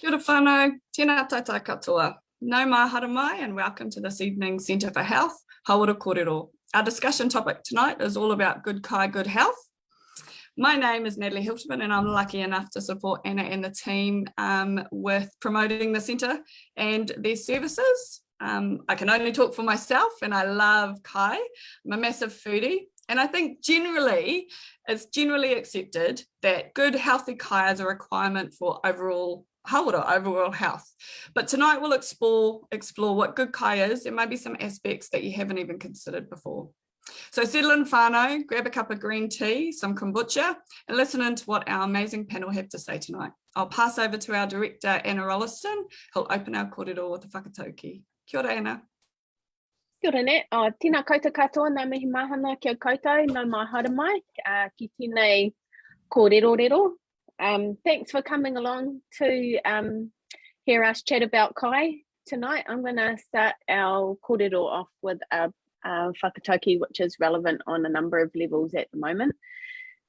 Kia ora whanau, tēnā tata katoa. Nau mahara mai and welcome to this evening's Centre for Health, Hauora Kōrero. Our discussion topic tonight is all about good kai, good health. My name is Natalie Hilterman and I'm lucky enough to support Anna and the team with promoting the centre and their services. I can only talk for myself and I love kai. I'm a massive foodie and I think it's generally accepted that good healthy kai is a requirement for overall health. But tonight we'll explore what good kai is and maybe some aspects that you haven't even considered before. So settle in whānau, grab a cup of green tea, some kombucha, and listen in to what our amazing panel have to say tonight. I'll pass over to our director, Anna Rolliston, who'll open our kōrero with a whakatauki. Kia ora, Anna. Kia ora, Nat. Tēnā koutou katoa, nā mihi mahana kia koutou, nau mahara mai, ki tēnei kōrero. Thanks for coming along to hear us chat about kai tonight. I'm going to start our kōrero off with a whakatauki which is relevant on a number of levels at the moment.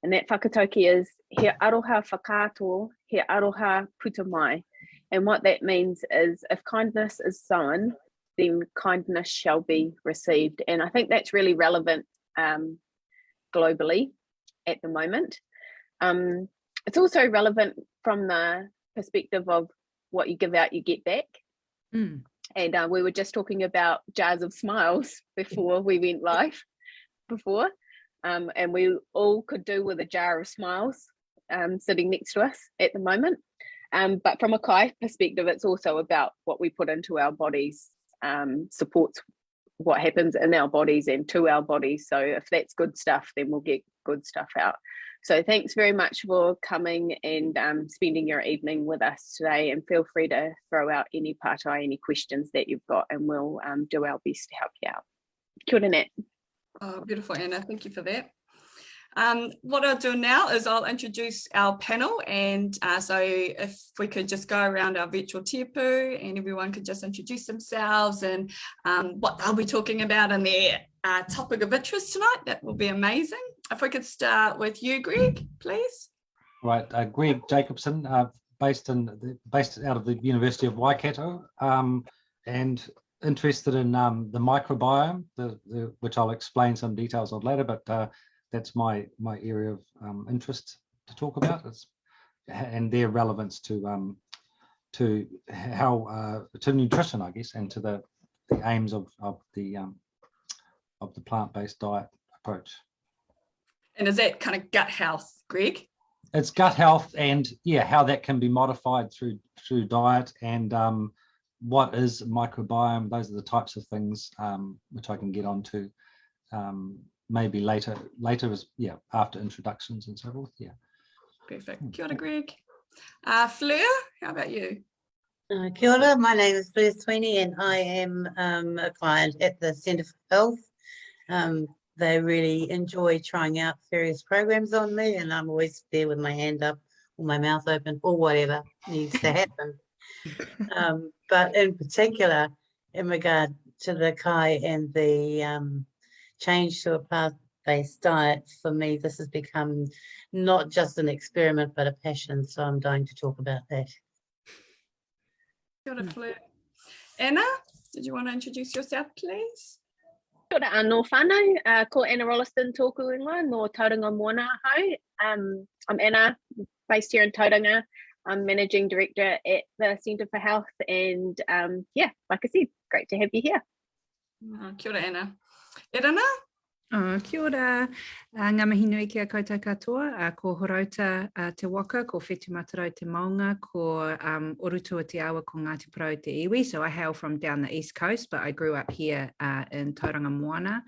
And that whakatauki is he aroha whakāto, he aroha puta mai. And what that means is if kindness is sown, then kindness shall be received. And I think that's really relevant globally at the moment. It's also relevant from the perspective of what you give out, you get back. Mm. And we were just talking about jars of smiles before we went live before. And we all could do with a jar of smiles sitting next to us at the moment. But from a kai perspective, it's also about what we put into our bodies, supports what happens in our bodies and to our bodies. So if that's good stuff, then we'll get good stuff out. So thanks very much for coming and spending your evening with us today, and feel free to throw out any partai, any questions that you've got, and we'll do our best to help you out. Kia ora, Nat. Oh, beautiful, Anna. Thank you for that. What I'll do now is I'll introduce our panel, and so if we could just go around our virtual tipu and everyone could just introduce themselves and what they'll be talking about in their topic of interest tonight, that will be amazing. If we could start with you, Greg, please. Right, Greg Jacobson, based out of the University of Waikato, and interested in the microbiome, which I'll explain some details on later, but that's my area of interest to talk about, and their relevance to how to nutrition, I guess, and to the aims of the plant-based diet approach. And is that kind of gut health, Greg? It's gut health, and how that can be modified through diet, and what is microbiome. Those are the types of things which I can get onto maybe later is after introductions and so forth. Perfect. Kia ora, Greg. Fleur, how about you? Kia ora, my name is Fleur Sweeney and I am a client at the Centre for Health. They really enjoy trying out various programs on me, and I'm always there with my hand up or my mouth open or whatever needs to happen. But in particular, in regard to the kai and the change to a plant-based diet, for me, this has become not just an experiment, but a passion. So I'm going to talk about that. Kia ora, Fleur. Anna, did you want to introduce yourself, please? Kia ora anō whānau, ko Anna Rolliston tōku ingoa no Tauranga Moana hau. I'm Anna, based here in Tauranga. I'm Managing Director at the Centre for Health, and like I said, great to have you here. Kia ora, Anna. Irina? Kia ora, ngā mihi nui kia koutou katoa, ko Horauta te waka, ko Whetu Matarau te maunga, ko Orutua te awa ko Ngāti Porou te iwi. So I hail from down the east coast, but I grew up here in Tauranga Moana.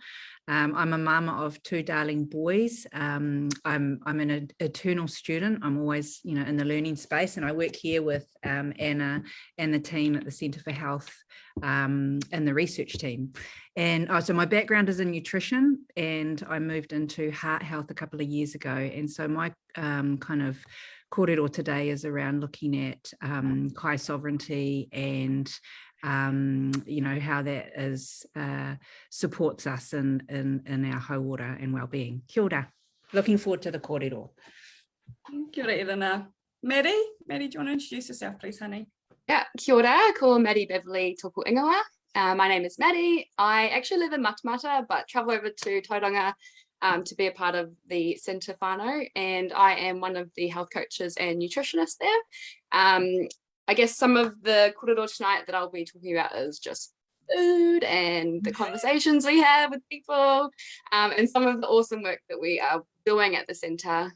I'm a mama of two darling boys. I'm an eternal student. I'm always, in the learning space, and I work here with Anna and the team at the Centre for Health and the research team. And so my background is in nutrition, and I moved into heart health a couple of years ago. And so my kind of kōrero today is around looking at kai sovereignty and how that is supports us in our hauora and well-being. Kia ora. Looking forward to the kōrero. Kia ora, Irina. Maddie, do you want to introduce yourself, please, honey? Yeah, kia ora, ko Maddie Beverly tōku ingoa. My name is Maddie. I actually live in Matamata, but travel over to Tauranga to be a part of the Centre whānau, and I am one of the health coaches and nutritionists there. I guess some of the korero tonight that I'll be talking about is just food and the conversations we have with people, and some of the awesome work that we are doing at the centre.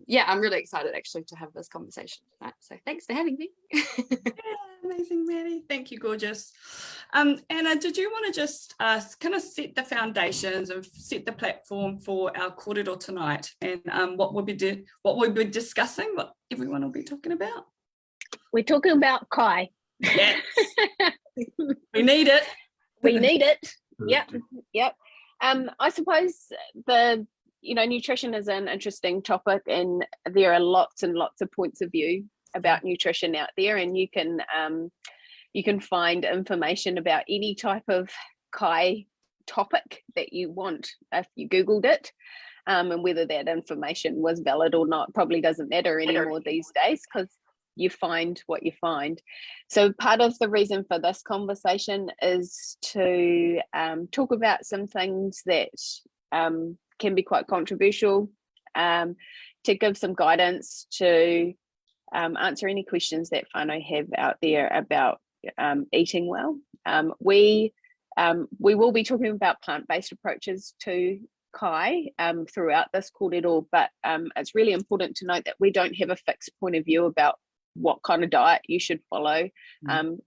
Yeah, I'm really excited actually to have this conversation tonight. So thanks for having me. Amazing, Maddie. Thank you, gorgeous. Anna, did you want to just kind of set the foundations and set the platform for our korero tonight, and what we'll be discussing, what everyone will be talking about? We're talking about kai. Yes. We need it. We need it. Yep. I suppose nutrition is an interesting topic, and there are lots and lots of points of view about nutrition out there, and you can find information about any type of kai topic that you want if you googled it, and whether that information was valid or not probably doesn't matter anymore these days, because you find what you find. So part of the reason for this conversation is to talk about some things that can be quite controversial, to give some guidance, to answer any questions that whānau have out there about eating well. We will be talking about plant-based approaches to kai throughout this korero, but it's really important to note that we don't have a fixed point of view about what kind of diet you should follow.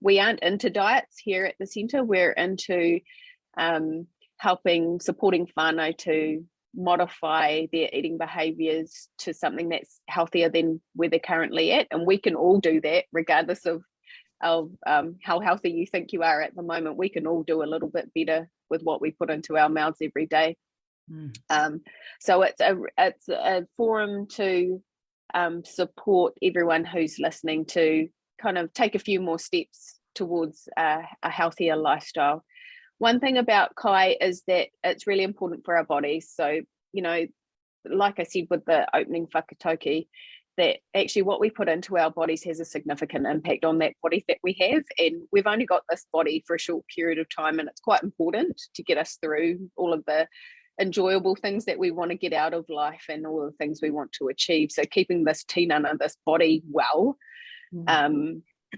We aren't into diets here at the centre. We're into supporting whānau to modify their eating behaviours to something that's healthier than where they're currently at, and we can all do that regardless of how healthy you think you are at the moment. We can all do a little bit better with what we put into our mouths every day. So it's a forum to support everyone who's listening to kind of take a few more steps towards a healthier lifestyle. One thing about kai is that it's really important for our bodies. So, like I said with the opening whakatauki, that actually what we put into our bodies has a significant impact on that body that we have. And we've only got this body for a short period of time, and it's quite important to get us through all of the enjoyable things that we want to get out of life and all the things we want to achieve. So keeping this tinana, this body well,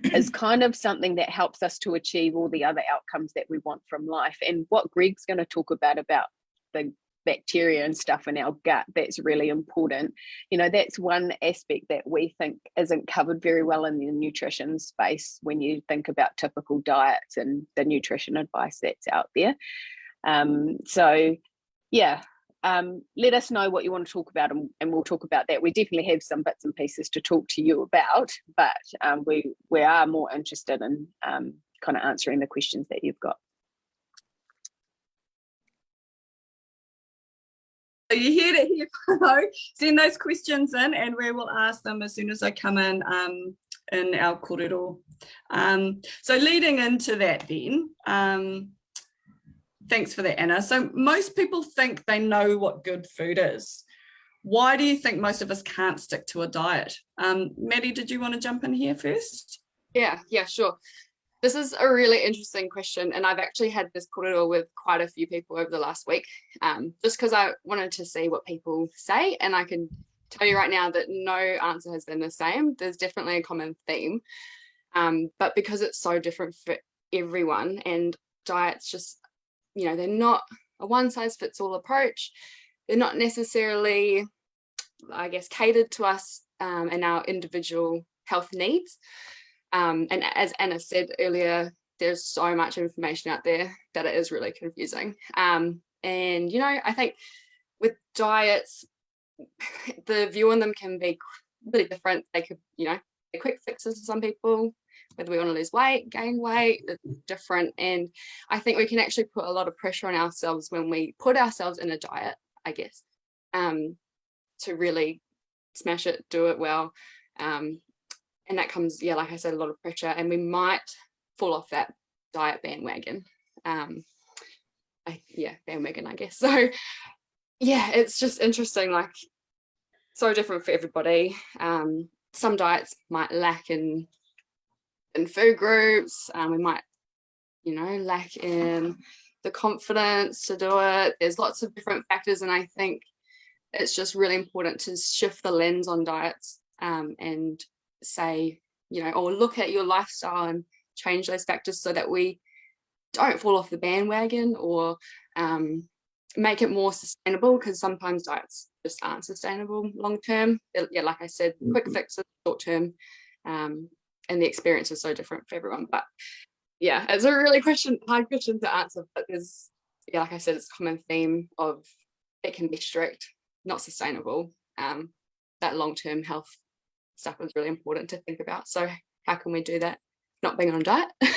is kind of something that helps us to achieve all the other outcomes that we want from life. And what Greg's going to talk about the bacteria and stuff in our gut, that's really important. That's one aspect that we think isn't covered very well in the nutrition space when you think about typical diets and the nutrition advice that's out there. Let us know what you want to talk about, and we'll talk about that. We definitely have some bits and pieces to talk to you about, but we are more interested in kind of answering the questions that you've got. So you hear it here, send those questions in, and we will ask them as soon as they come in our korero. So leading into that then, thanks for that, Anna. So most people think they know what good food is. Why do you think most of us can't stick to a diet? Maddie, did you want to jump in here first? Yeah, sure. This is a really interesting question, and I've actually had this korero with quite a few people over the last week, just because I wanted to see what people say, and I can tell you right now that no answer has been the same. There's definitely a common theme, but because it's so different for everyone, and diets just, they're not a one-size-fits-all approach. They're not necessarily, I guess, catered to us and our individual health needs. And as Anna said earlier, there's so much information out there that it is really confusing. And, I think with diets, the view on them can be really different. They could, they're quick fixes for some people. Whether we want to lose weight, gain weight, it's different. And I think we can actually put a lot of pressure on ourselves when we put ourselves in a diet, I guess, to really smash it, do it well. And that comes, like I said, a lot of pressure, and we might fall off that diet bandwagon. Bandwagon, I guess. So, it's just interesting, like so different for everybody. Some diets might lack in in food groups. We might, lack in the confidence to do it. There's lots of different factors, and I think it's just really important to shift the lens on diets, and say, or look at your lifestyle and change those factors so that we don't fall off the bandwagon, or make it more sustainable, because sometimes diets just aren't sustainable long term. Yeah, like I said, quick fixes, short term, and the experience is so different for everyone. But yeah, it's a really hard question to answer, but there's, like I said, it's a common theme of it can be strict, not sustainable. That long-term health stuff is really important to think about. So how can we do that? Not being on a diet, I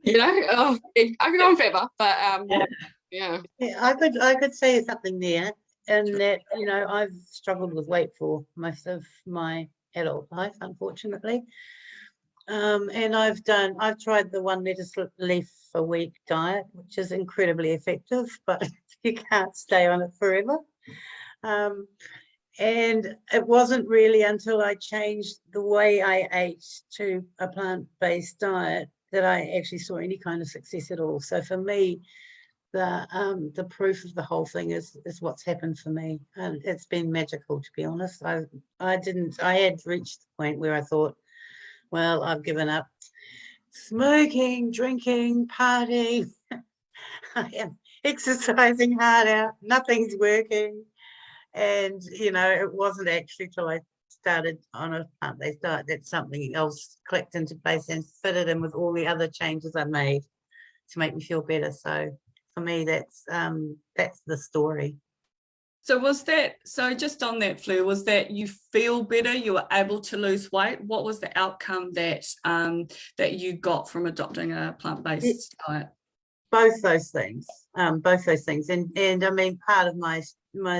could go on forever, but yeah. I could say something there, in that I've struggled with weight for most of my adult life, unfortunately. And I've tried the 1 lettuce leaf a week diet, which is incredibly effective, but you can't stay on it forever. And it wasn't really until I changed the way I ate to a plant-based diet that I actually saw any kind of success at all. So for me, the proof of the whole thing is what's happened for me, and it's been magical, to be honest. I had reached the point where I thought, well, I've given up smoking, drinking, partying. I am exercising hard out. Nothing's working. And, it wasn't actually till I started on a plant-based diet that something else clicked into place and fitted in with all the other changes I made to make me feel better. So for me, that's the story. So just on that, Fleur, was that you feel better, you were able to lose weight? What was the outcome that you got from adopting a plant-based diet? Both those things. And I mean, part of my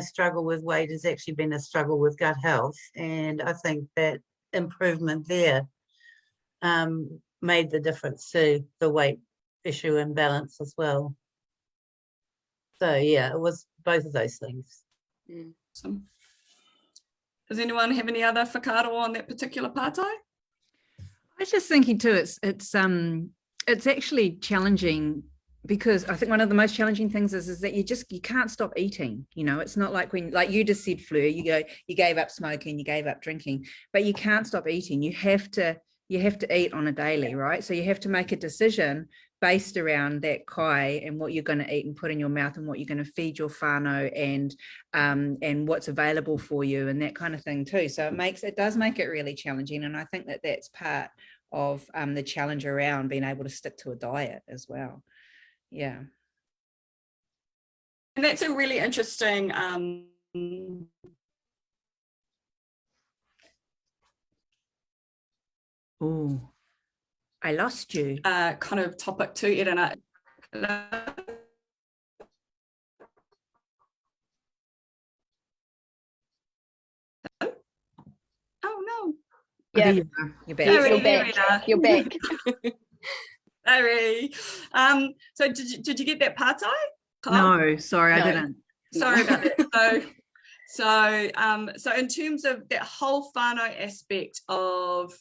struggle with weight has actually been a struggle with gut health, and I think that improvement there made the difference to the weight issue and balance as well. So yeah, it was both of those things. Awesome. Does anyone have any other whakaaro on that particular partai? I was just thinking too, it's actually challenging, because I think one of the most challenging things is that you can't stop eating. It's not like like you just said, Fleur, you gave up smoking, you gave up drinking, but you can't stop eating. You have to eat on a daily, right? So you have to make a decision based around that kai and what you're going to eat and put in your mouth, and what you're going to feed your whānau, and what's available for you, and that kind of thing too. So it does make it really challenging, and I think that that's part of the challenge around being able to stick to a diet as well. Yeah. And that's a really interesting Oh, I lost you. Kind of topic too, Irina. Oh no. Yeah, You're back. You're back. Sorry. So did you get that partai? No, sorry, No. I didn't. Sorry about that. So in terms of that whole whānau aspect of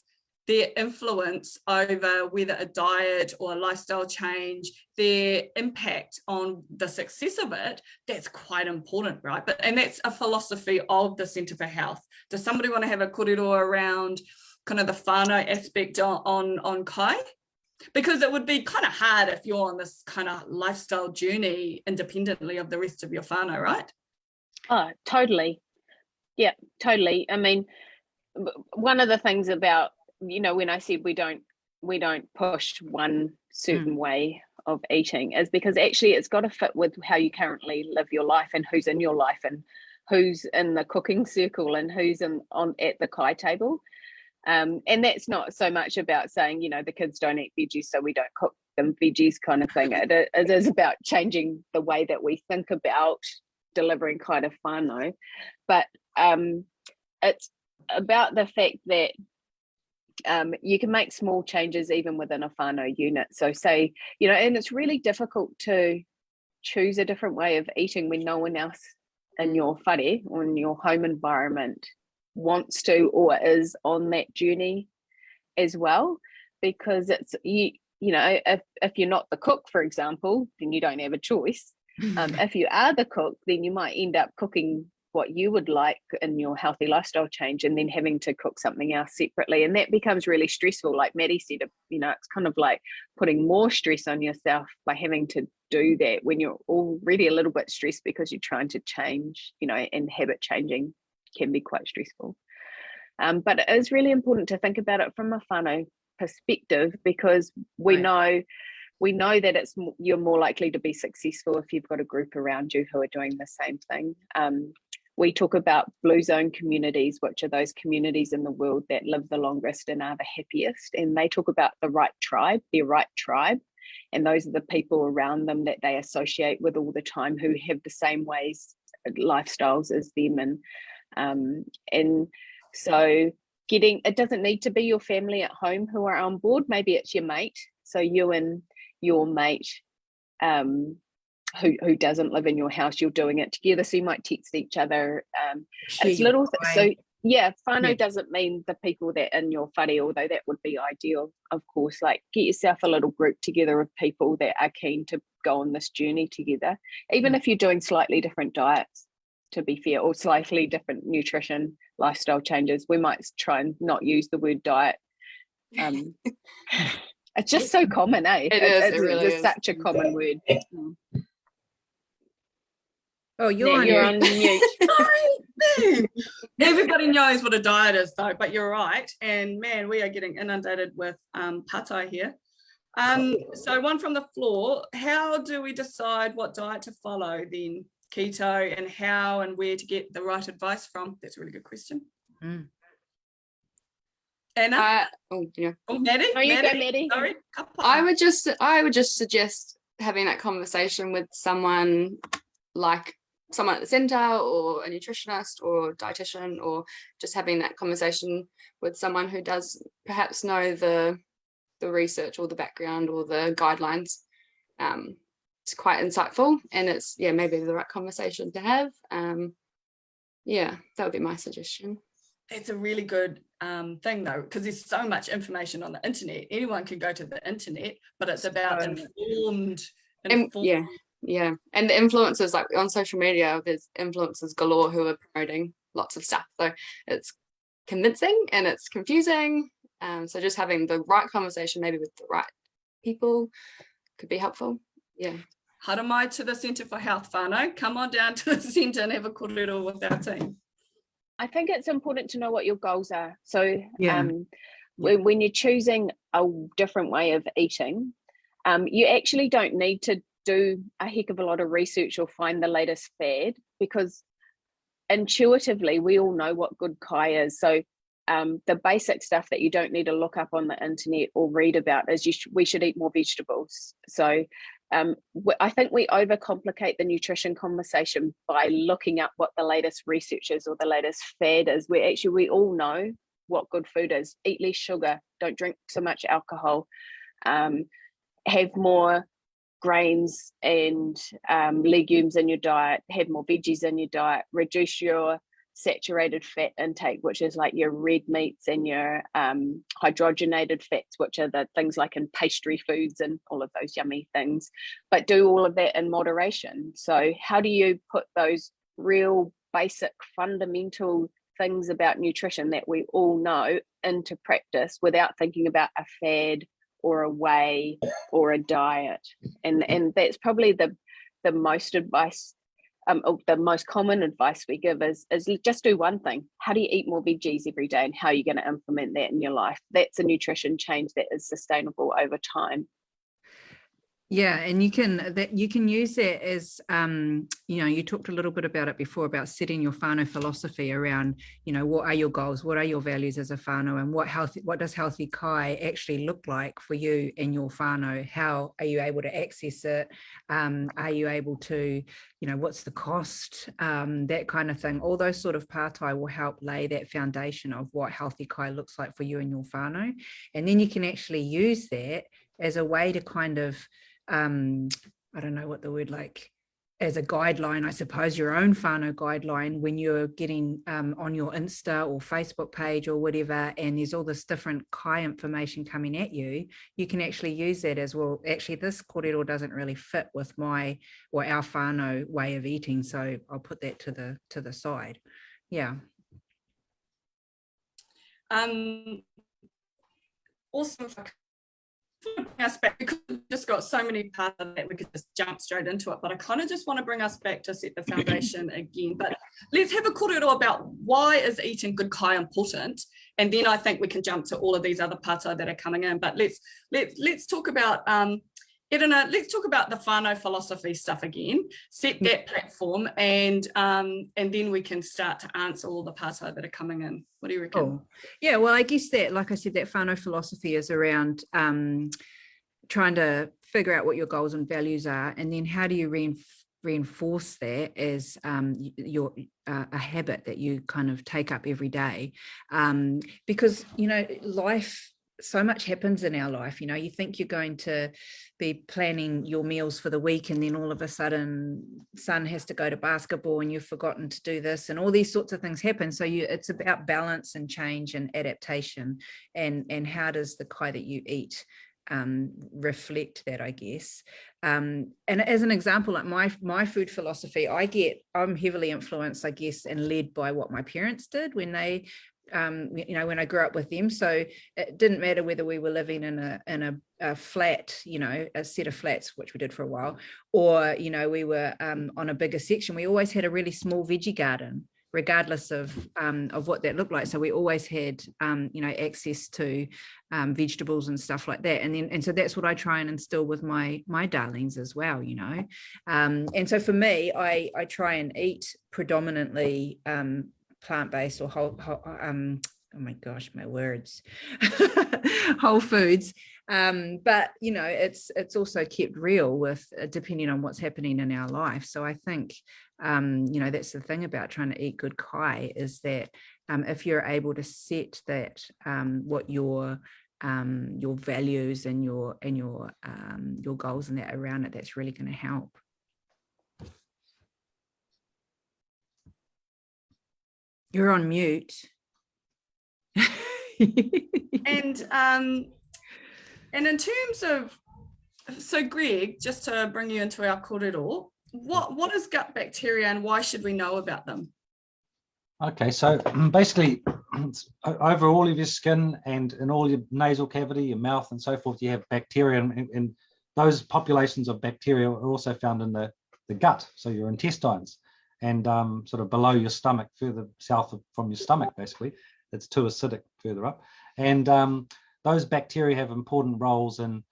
their influence over whether a diet or a lifestyle change, their impact on the success of it, that's quite important, right? And that's a philosophy of the Centre for Health. Does somebody want to have a kōrero around kind of the whānau aspect on kai? Because it would be kind of hard if you're on this kind of lifestyle journey independently of the rest of your whānau, right? Oh, totally. Yeah, totally. I mean, one of the things about, when I said we don't push one certain way of eating, is because actually it's got to fit with how you currently live your life, and who's in your life, and who's in the cooking circle, and who's at the kai table. And that's not so much about saying, the kids don't eat veggies, so we don't cook them veggies kind of thing. It is about changing the way that we think about delivering kind of whānau. But it's about the fact that you can make small changes even within a whānau unit. So say, and it's really difficult to choose a different way of eating when no one else in your whare or in your home environment wants to or is on that journey as well. because it's you know, if you're not the cook, for example, then you don't have a choice. If you are the cook, then you might end up cooking what you would like in your healthy lifestyle change, and then having to cook something else separately, and that becomes really stressful. Like Maddie said, you know, it's kind of like putting more stress on yourself by having to do that when you're already a little bit stressed because you're trying to change, you know, and habit changing can be quite stressful. But it is really important to think about it from a whānau perspective, because we know that you're more likely to be successful if you've got a group around you who are doing the same thing. We talk about blue zone communities, which are those communities in the world that live the longest and are the happiest. And they talk about the right tribe, their right tribe. And those are the people around them that they associate with all the time who have the same lifestyles as them. And so it doesn't need to be your family at home who are on board. Maybe it's your mate. So you and your mate who doesn't live in your house, you're doing it together, so you might text each other. It's little so yeah, whānau doesn't mean the people that in your whare, although that would be ideal, of course. Like, get yourself a little group together of people that are keen to go on this journey together, even if you're doing slightly different diets, to be fair, or slightly different nutrition lifestyle changes. We might try and not use the word diet. It's just so common, eh? It really is. Such a common word. Oh, you're on mute. Sorry. Everybody knows what a diet is, though, but you're right. And man, we are getting inundated with patai here. So one from the floor, how do we decide what diet to follow then? Keto, and how and where to get the right advice from? That's a really good question. Anna? Maddie? No, you go, Maddie. Sorry. I would just suggest having that conversation with someone like someone at the centre, or a nutritionist or dietitian, or just having that conversation with someone who does perhaps know the research or the background or the guidelines. It's quite insightful, and it's maybe the right conversation to have. That would be my suggestion. It's a really good thing, though, because there's so much information on the internet. Anyone can go to the internet, but it's about informed. Yeah. And the influencers, like on social media, there's influencers galore who are promoting lots of stuff. So it's convincing and it's confusing. So just having the right conversation, maybe with the right people, could be helpful. Yeah. Haramai to the Centre for Health whānau. Come on down to the centre and have a kōrero with our team. I think it's important to know what your goals are. So when you're choosing a different way of eating, you actually don't need to do a heck of a lot of research or find the latest fad, because intuitively we all know what good kai is. So the basic stuff that you don't need to look up on the internet or read about is we should eat more vegetables. So I think we overcomplicate the nutrition conversation by looking up what the latest research is or the latest fad is. We all know what good food is. Eat less sugar, don't drink so much alcohol, have more grains and legumes in your diet, have more veggies in your diet, reduce your saturated fat intake, which is like your red meats, and your hydrogenated fats, which are the things like in pastry foods and all of those yummy things, but do all of that in moderation. So how do you put those real basic fundamental things about nutrition that we all know into practice without thinking about a fad or a way or a diet? And that's probably the most advice. The most common advice we give is just do one thing. How do you eat more veggies every day, and how are you going to implement that in your life? That's a nutrition change that is sustainable over time. Yeah, and you can use that as you talked a little bit about it before, about setting your whānau philosophy around, what are your goals, what are your values as a whānau, and what does healthy kai actually look like for you and your whānau? How are you able to access it? Are you able to, what's the cost? That kind of thing. All those sort of pātai will help lay that foundation of what healthy kai looks like for you and your whānau, and then you can actually use that as a way to kind of I don't know what the word, like as a guideline, I suppose, your own whānau guideline when you're getting on your Insta or Facebook page or whatever, and there's all this different kai information coming at you, you can actually use that as well. Actually, this kōrero doesn't really fit with my or our whānau way of eating, so I'll put that to the side. Yeah. Awesome. Aspect, because we've just got so many parts of that we could just jump straight into it, but I kind of just want to bring us back to set the foundation again. But let's have a kōrero about why is eating good kai important, and then I think we can jump to all of these other parts that are coming in. But let's talk about Irina, let's talk about the whānau philosophy stuff again, set that platform, and then we can start to answer all the parts that are coming in. What do you reckon? Cool. Yeah, well, I guess that, like I said, that whānau philosophy is around trying to figure out what your goals and values are, and then how do you reinforce that as your a habit that you kind of take up every day, because, you know, life, so much happens in our life. You know, you think you're going to be planning your meals for the week, and then all of a sudden son has to go to basketball and you've forgotten to do this, and all these sorts of things happen. So it's about balance and change and adaptation, and how does the kai that you eat reflect that, I guess. And as an example, like my food philosophy, I'm heavily influenced, I guess, and led by what my parents did when they you know, when I grew up with them. So it didn't matter whether we were living in a flat, you know, a set of flats, which we did for a while, or, you know, we were on a bigger section. We always had a really small veggie garden, regardless of what that looked like. So we always had you know, access to vegetables and stuff like that. And so that's what I try and instill with my darlings as well, you know. And so for me, I try and eat predominantly plant-based or whole oh my gosh, my words, whole foods, but, you know, it's also kept real with depending on what's happening in our life. So I think you know, that's the thing about trying to eat good kai, is that if you're able to set that what your values and your goals and that around it, that's really going to help. You're on mute. And in terms of, so Greg, just to bring you into our kōrero, what is gut bacteria and why should we know about them? Okay, so basically over all of your skin and in all your nasal cavity, your mouth and so forth, you have bacteria, and those populations of bacteria are also found in the gut, so your intestines, and sort of below your stomach, further south from your stomach, basically. It's too acidic further up. And those bacteria have important roles in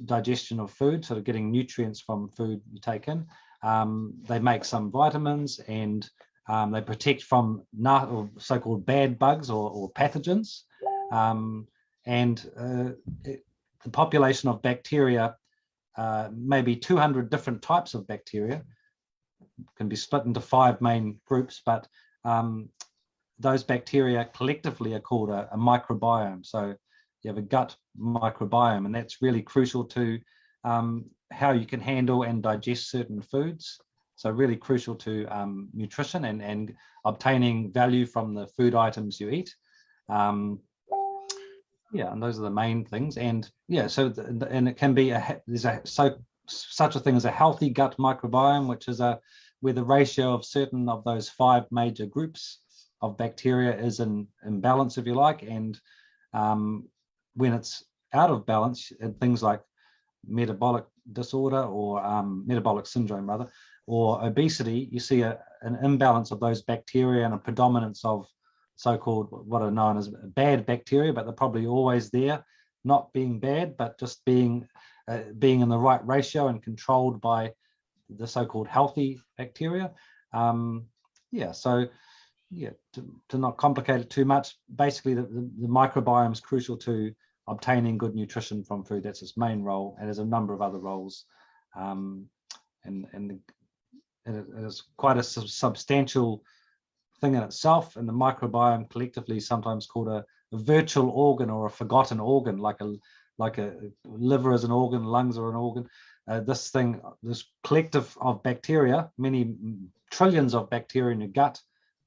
digestion of food, sort of getting nutrients from food you take in. They make some vitamins, and they protect from so-called bad bugs or pathogens. The population of bacteria, maybe 200 different types of bacteria, can be split into 5 main groups, but those bacteria collectively are called a microbiome. So you have a gut microbiome, and that's really crucial to how you can handle and digest certain foods. So really crucial to nutrition and obtaining value from the food items you eat. Yeah, and those are the main things. And yeah, so and it can be there's such a thing as a healthy gut microbiome, which is where the ratio of certain of those 5 major groups of bacteria is in balance, if you like. And when it's out of balance, things like metabolic disorder or metabolic syndrome rather, or obesity, you see an imbalance of those bacteria and a predominance of so-called what are known as bad bacteria, but they're probably always there, not being bad, but just being in the right ratio and controlled by the so-called healthy bacteria. Yeah, so yeah, to not complicate it too much, basically the microbiome is crucial to obtaining good nutrition from food. That's its main role, and there's a number of other roles, and it is quite a substantial thing in itself. And the microbiome collectively is sometimes called a virtual organ or a forgotten organ, like a liver is an organ, lungs are an organ. this collective of bacteria, many trillions of bacteria in your gut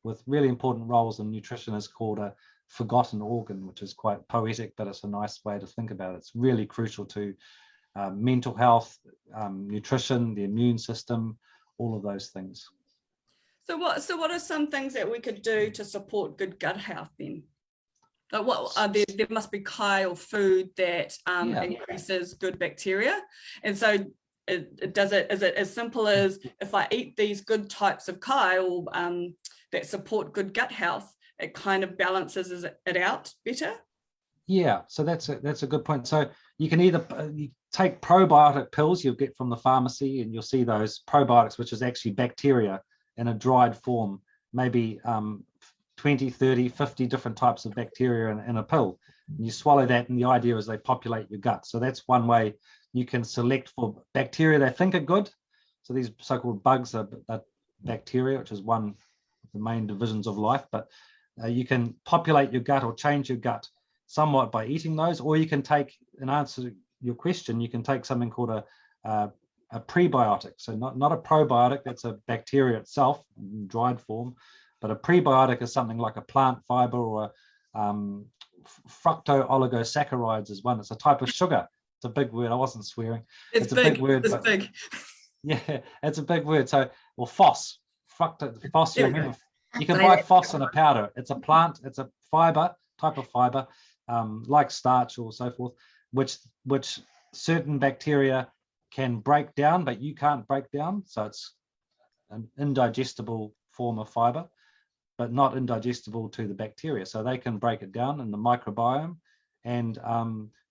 with really important roles in nutrition, is called a forgotten organ, which is quite poetic, but it's a nice way to think about it. It's really crucial to mental health, nutrition, the immune system, all of those things. So what are some things that we could do to support good gut health then? What are there must be kai or food that increases good bacteria, and so is it as simple as if I eat these good types of kai or that support good gut health, it kind of balances it out better? Yeah, so that's a good point. So you can either you take probiotic pills you'll get from the pharmacy, and you'll see those probiotics, which is actually bacteria in a dried form, maybe 20, 30, 50 different types of bacteria in a pill. And you swallow that, and the idea is they populate your gut. So that's one way you can select for bacteria they think are good. So these so-called bugs are bacteria, which is one of the main divisions of life. But you can populate your gut or change your gut somewhat by eating those, or you can take, in answer to your question, you can take something called a prebiotic. So not a probiotic, that's a bacteria itself in dried form, but a prebiotic is something like a plant fiber, or fructooligosaccharides is one. It's a type of sugar. It's a big word. I wasn't swearing. It's a big word. It's big. Yeah, it's a big word. So, or FOS, FOS. You can buy FOS in a powder. It's a plant. It's a type of fiber, like starch or so forth, which certain bacteria can break down, but you can't break down. So it's an indigestible form of fiber, but not indigestible to the bacteria. So they can break it down in the microbiome and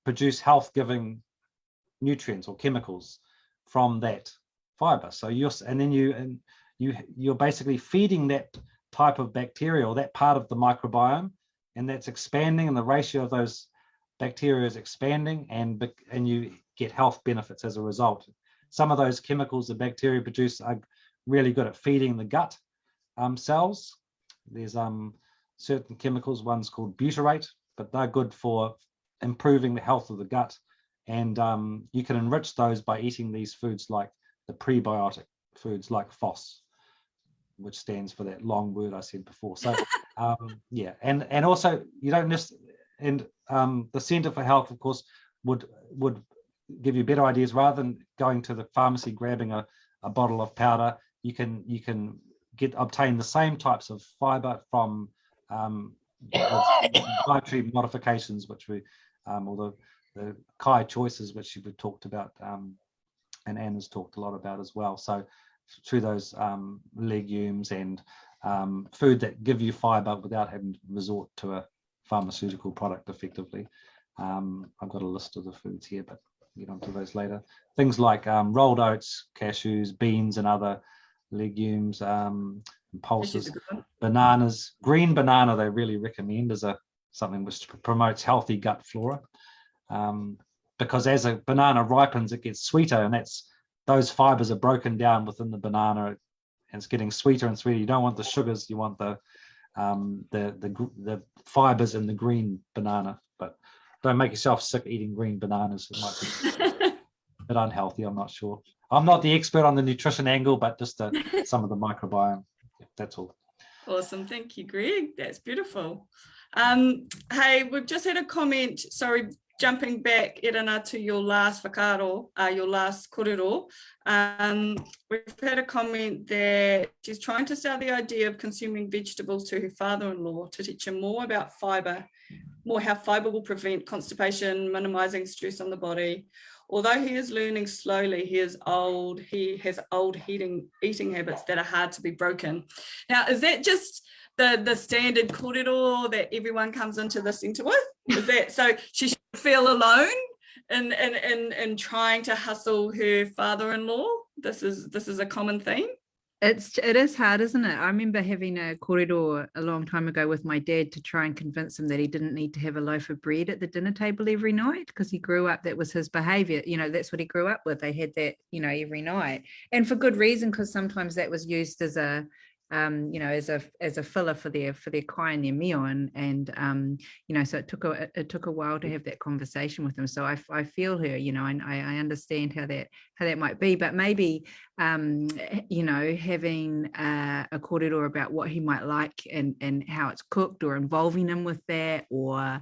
produce health-giving nutrients or chemicals from that fiber. So you're basically feeding that type of bacteria or that part of the microbiome, and that's expanding, and the ratio of those bacteria is expanding, and you get health benefits as a result. Some of those chemicals the bacteria produce are really good at feeding the gut cells. There's certain chemicals, one's called butyrate, but they're good for improving the health of the gut. And you can enrich those by eating these foods like the prebiotic foods like FOS, which stands for that long word I said before. So yeah, and also you don't just, and the Centre for Health, of course, would give you better ideas. Rather than going to the pharmacy grabbing a bottle of powder, you can obtain the same types of fiber from dietary modifications, which we or the kai choices, which you've talked about, and Anna's talked a lot about as well. So through those legumes and food that give you fiber without having to resort to a pharmaceutical product effectively. I've got a list of the foods here, but we'll get onto those later. Things like rolled oats, cashews, beans, and other legumes, pulses, bananas. Green banana they really recommend as something which promotes healthy gut flora, because as a banana ripens, it gets sweeter, and those fibers are broken down within the banana, and it's getting sweeter and sweeter. You don't want the sugars, you want the fibers in the green banana. But don't make yourself sick eating green bananas. It might be a bit unhealthy, I'm not sure. I'm not the expert on the nutrition angle, but just some of the microbiome. That's all. Awesome, thank you, Greg. That's beautiful. Hey, we've just had a comment. Sorry, jumping back, Irina, to your last whakaaro, your last korero. We've had a comment that she's trying to sell the idea of consuming vegetables to her father-in-law to teach him more about fibre, how fibre will prevent constipation, minimising stress on the body. Although he is learning slowly, he has old eating habits that are hard to be broken. Now, is that just the standard korero that everyone comes into the centre with? Is that so she should feel alone in trying to hustle her father-in-law? This is a common theme. It is hard, isn't it? I remember having a korero a long time ago with my dad to try and convince him that he didn't need to have a loaf of bread at the dinner table every night, because he grew up, that was his behavior. That's what he grew up with. They had that, every night. And for good reason, because sometimes that was used as a you know, as a filler for their kai and their meal, and you know, so it took a while to have that conversation with them. So I feel her, you know, and I understand how that might be, but maybe you know, having a kōrero about what he might like and how it's cooked, or involving him with that, or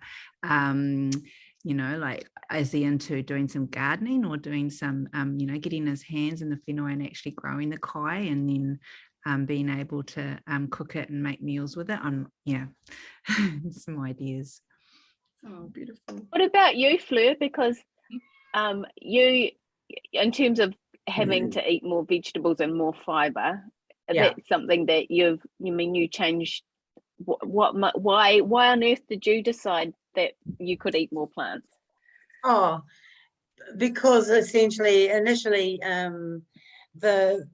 you know, like, is he into doing some gardening or doing some you know, getting his hands in the whenua and actually growing the kai, and then being able to cook it and make meals with it. Yeah, some ideas. Oh, beautiful. What about you, Fleur? Because you, in terms of having to eat more vegetables and more fibre, that's something that you changed. Why on earth did you decide that you could eat more plants? Oh, because essentially, initially, the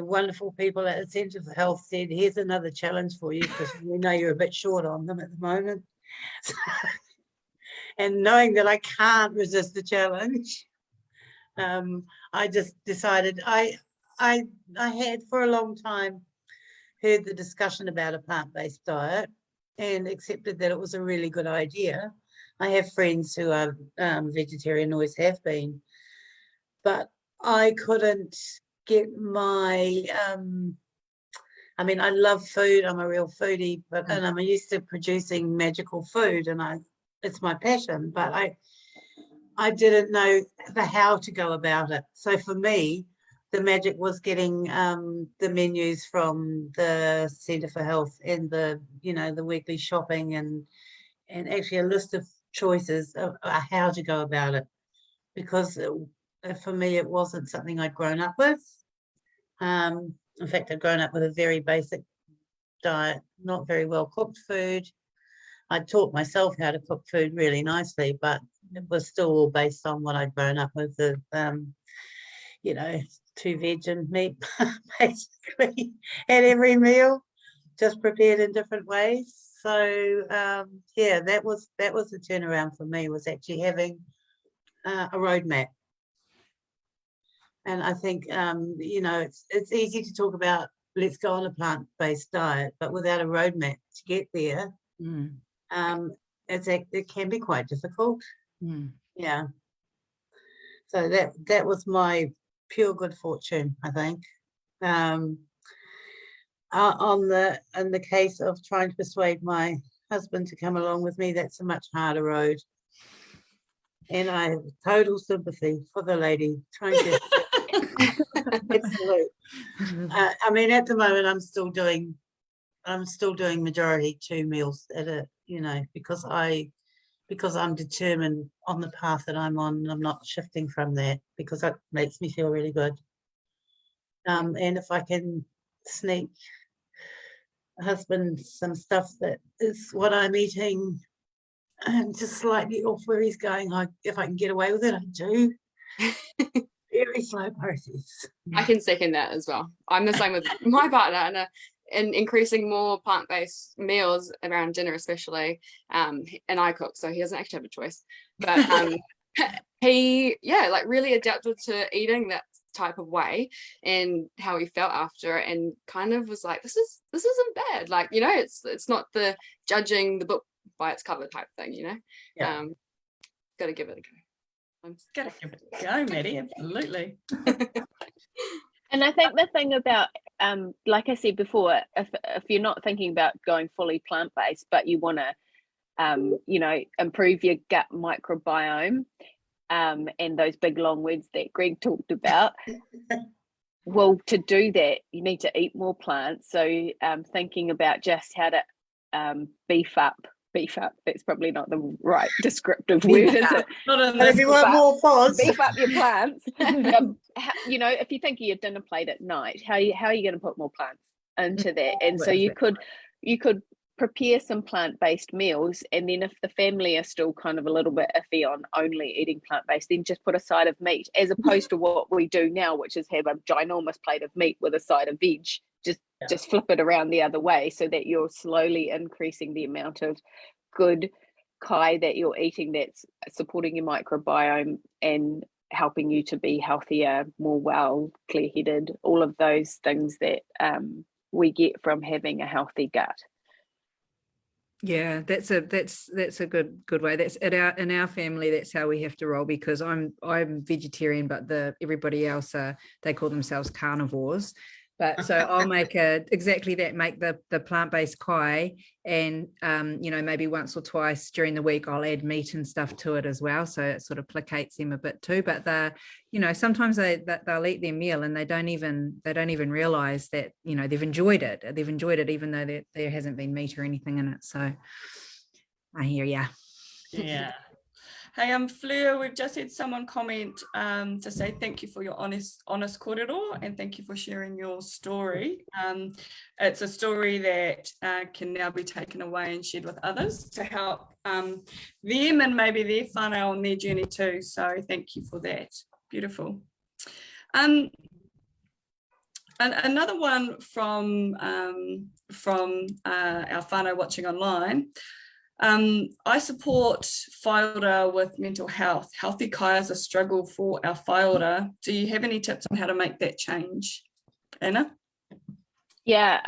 wonderful people at the Centre for Health said, here's another challenge for you, because we know you're a bit short on them at the moment. And knowing that I can't resist the challenge, I just decided I had for a long time heard the discussion about a plant-based diet and accepted that it was a really good idea. I have friends who are vegetarian, always have been, but I couldn't get my, I mean, I love food, I'm a real foodie, and I'm used to producing magical food, and it's my passion, but I didn't know how to go about it. So for me, the magic was getting the menus from the Centre for Health and the, you know, the weekly shopping and actually a list of choices of how to go about it, because for me it wasn't something I'd grown up with. In fact, I'd grown up with a very basic diet, not very well cooked food. I taught myself how to cook food really nicely, but it was still all based on what I'd grown up with, the you know, 2 veg and meat basically at every meal, just prepared in different ways. So yeah, that was the turnaround for me, was actually having a roadmap. And I think you know, it's easy to talk about let's go on a plant-based diet, but without a roadmap to get there, it can be quite difficult. Yeah. So that was my pure good fortune, I think. In the case of trying to persuade my husband to come along with me, that's a much harder road. And I have total sympathy for the lady trying to absolute. I mean, at the moment, I'm still doing majority 2 meals at a, you know, because I'm determined on the path that I'm on, and I'm not shifting from that, because that makes me feel really good. And if I can sneak husband some stuff that is what I'm eating and just slightly off where he's going, if I can get away with it, I do. Very slow process. I can second that as well. I'm the same with my partner, and increasing more plant-based meals around dinner especially, and I cook, so he doesn't actually have a choice, but he like really adapted to eating that type of way and how he felt after, and kind of was like, this isn't bad, like, you know, it's not the judging the book by its cover type thing, you know. Gotta give it a go. Gotta give it a go, Maddie, absolutely. And I think the thing about, like I said before, if you're not thinking about going fully plant-based, but you want to, you know, improve your gut microbiome, and those big long words that Greg talked about, well, to do that, you need to eat more plants. So thinking about just how to beef up, that's probably not the right descriptive word, is it? But if you want more pause, beef up your plants. You know, if you think of your dinner plate at night, how are you going to put more plants into that? And so you could prepare some plant-based meals, and then if the family are still kind of a little bit iffy on only eating plant-based, then just put a side of meat, as opposed to what we do now, which is have a ginormous plate of meat with a side of veg. Just flip it around the other way, so that you're slowly increasing the amount of good kai that you're eating, that's supporting your microbiome and helping you to be healthier, more well, clear-headed, all of those things that we get from having a healthy gut. Yeah, that's a good way. That's in our family. That's how we have to roll, because I'm vegetarian, but everybody else they call themselves carnivores. But so I'll make exactly that, make the plant-based kai, and maybe once or twice during the week I'll add meat and stuff to it as well, so it sort of placates them a bit too. But sometimes they'll eat their meal and they don't even realize that they've enjoyed it even though there hasn't been meat or anything in it. So I hear ya. Yeah. Hey, Fleur, we've just had someone comment to say thank you for your honest kōrero, and thank you for sharing your story. It's a story that can now be taken away and shared with others to help them and maybe their whānau on their journey too. So thank you for that. Beautiful. And another one from our whānau watching online. I support whaiora with mental health. Healthy kai is a struggle for our whaiora. Do you have any tips on how to make that change, Anna? Yeah,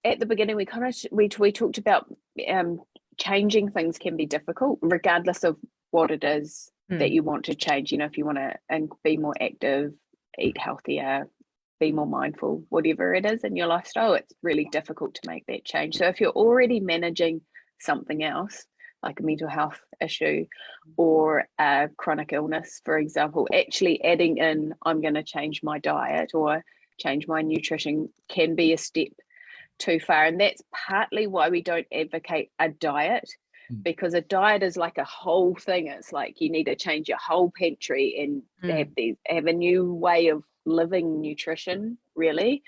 at the beginning we talked about changing things can be difficult, regardless of what it is that you want to change. If you want to be more active, eat healthier, be more mindful, whatever it is in your lifestyle, it's really difficult to make that change. So if you're already managing something else, like a mental health issue or a chronic illness, for example, actually adding in, I'm going to change my diet or change my nutrition, can be a step too far. And that's partly why we don't advocate a diet, because a diet is like a whole thing. It's like you need to change your whole pantry and have a new way of living nutrition, really.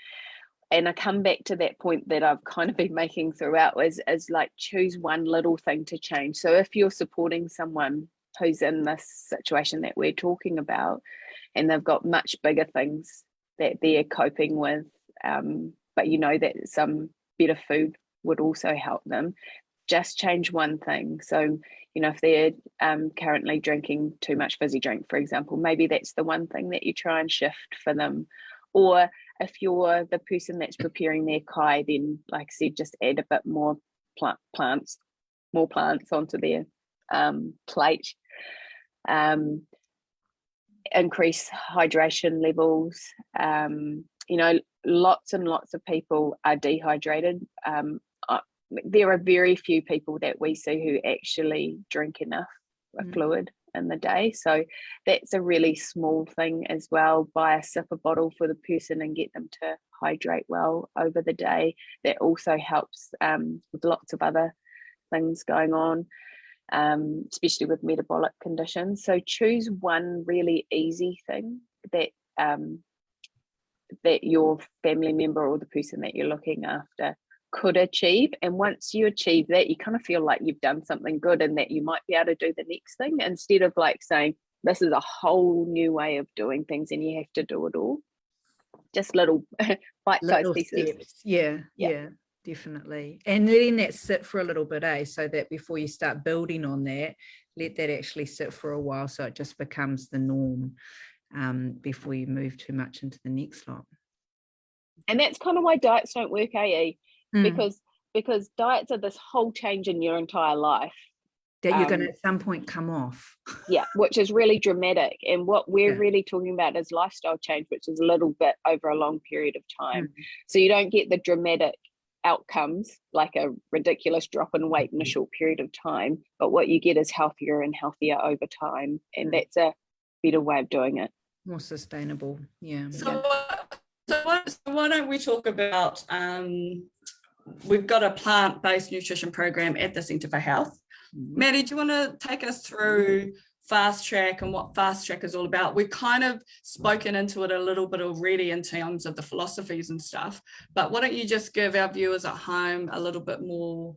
And I come back to that point that I've kind of been making throughout, is like choose one little thing to change. So if you're supporting someone who's in this situation that we're talking about, and they've got much bigger things that they're coping with, but that some better food would also help them, just change one thing. So if they're currently drinking too much fizzy drink, for example, maybe that's the one thing that you try and shift for them. Or if you're the person that's preparing their kai, then, like I said, just add a bit more plants onto their plate. Increase hydration levels. Lots and lots of people are dehydrated. There are very few people that we see who actually drink enough fluid in the day. So that's a really small thing as well. Buy a sipper bottle for the person and get them to hydrate well over the day. That also helps with lots of other things going on, especially with metabolic conditions. So choose one really easy thing that your family member or the person that you're looking after could achieve. And once you achieve that, you kind of feel like you've done something good and that you might be able to do the next thing, instead of like saying, this is a whole new way of doing things and you have to do it all. Just little bite-sized pieces. Steps. Yeah, definitely. And letting that sit for a little bit, so that before you start building on that, let that actually sit for a while, so it just becomes the norm before you move too much into the next lot. And that's kind of why diets don't work, because diets are this whole change in your entire life that you're going to at some point come off. Yeah, which is really dramatic. And what we're really talking about is lifestyle change, which is a little bit over a long period of time. So you don't get the dramatic outcomes, like a ridiculous drop in weight in a short period of time, but what you get is healthier and healthier over time. And that's a better way of doing it. More sustainable. So why don't we talk about, we've got a plant-based nutrition program at the Centre for Health. Maddie, do you want to take us through Fast Track and what Fast Track is all about? We've kind of spoken into it a little bit already in terms of the philosophies and stuff, but why don't you just give our viewers at home a little bit more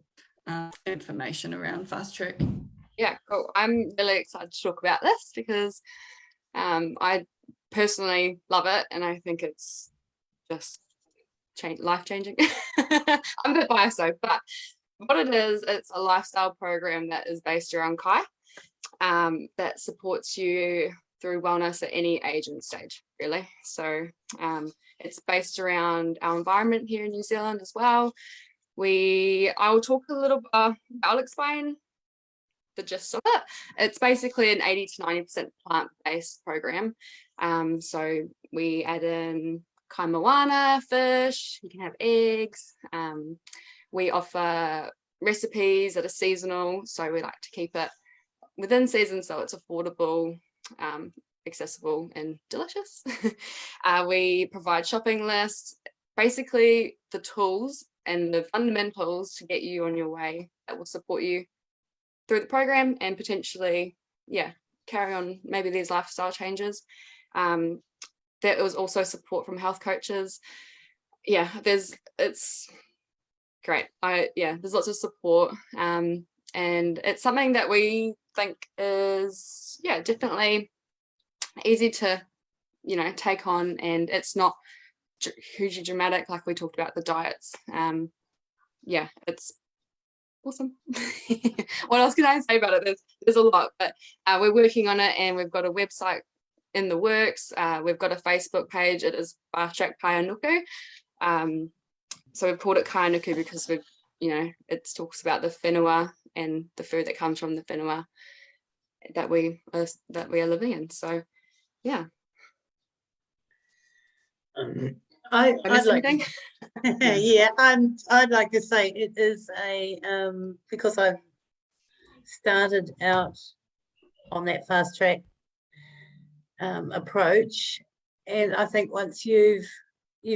information around Fast Track? Yeah, cool. I'm really excited to talk about this because I personally love it, and I think it's just life-changing. I'm a bit biased though, but what it is, it's a lifestyle program that is based around kai, that supports you through wellness at any age and stage. really. So it's based around our environment here in New Zealand as well. I'll talk a little bit, I'll explain the gist of it. It's basically an 80 to 90% plant-based program. So we add in kaimoana fish, you can have eggs. We offer recipes that are seasonal, so we like to keep it within season so it's affordable, accessible and delicious. We provide shopping lists, basically the tools and the fundamentals to get you on your way that will support you through the program and potentially, carry on maybe these lifestyle changes. There was also support from health coaches. It's great. There's lots of support, and it's something that we think is definitely easy to take on, and it's not hugely dramatic like we talked about the diets. It's awesome. What else can I say about it? There's a lot, but we're working on it, and we've got a website in the works. We've got a Facebook page. It is Fast Track Kaianuku. So we've called it Kaianuku because it talks about the whenua and the food that comes from the whenua that we are living in. So I'd like anything? I'd like to say it is because I've started out on that fast track approach, and I think once you've